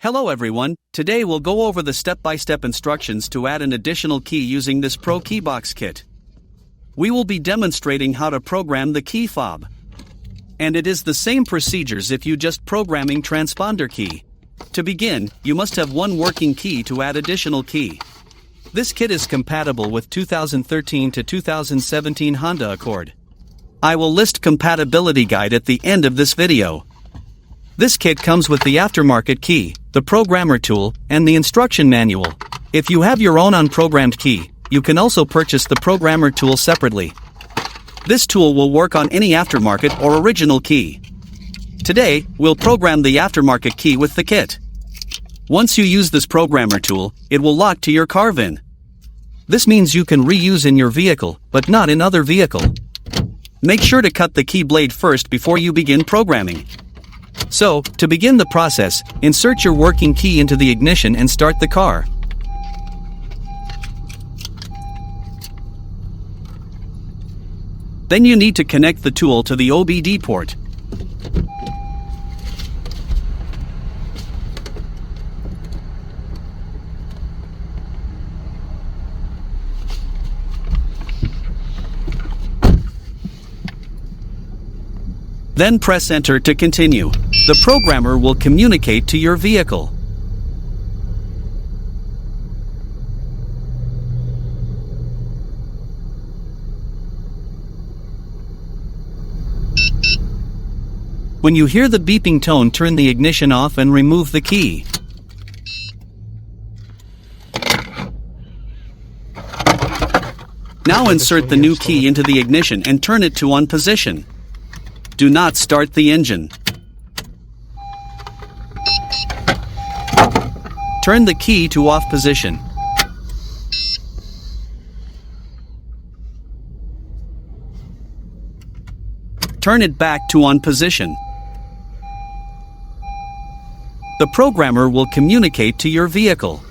Hello everyone, today we'll go over the step-by-step instructions to add an additional key using this ProKeyBox kit. We will be demonstrating how to program the key fob. And it is the same procedures if you just programming transponder key. To begin, you must have one working key to add additional key. This kit is compatible with 2013 to 2017 Honda Accord. I will list compatibility guide at the end of this video. This kit comes with the aftermarket key, the programmer tool, and the instruction manual. If you have your own unprogrammed key, you can also purchase the programmer tool separately. This tool will work on any aftermarket or original key. Today, we'll program the aftermarket key with the kit. Once you use this programmer tool, it will lock to your car VIN. This means you can reuse in your vehicle, but not in other vehicle. Make sure to cut the key blade first before you begin programming. So, to begin the process, insert your working key into the ignition and start the car. Then you need to connect the tool to the OBD port. Then press enter to continue. The programmer will communicate to your vehicle. When you hear the beeping tone, turn the ignition off and remove the key. Now insert the new key into the ignition and turn it to on position. Do not start the engine. Turn the key to off position. Turn it back to on position. The programmer will communicate to your vehicle.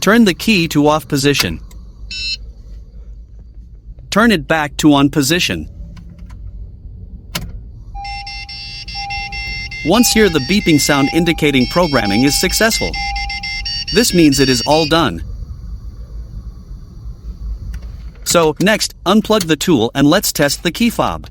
Turn the key to off position. Turn it back to on position. Once hear the beeping sound indicating programming is successful. This means it is all done. So, next, unplug the tool and let's test the key fob.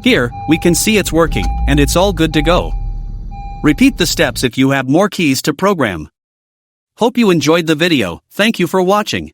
Here, we can see it's working, and it's all good to go. Repeat the steps if you have more keys to program. Hope you enjoyed the video. Thank you for watching.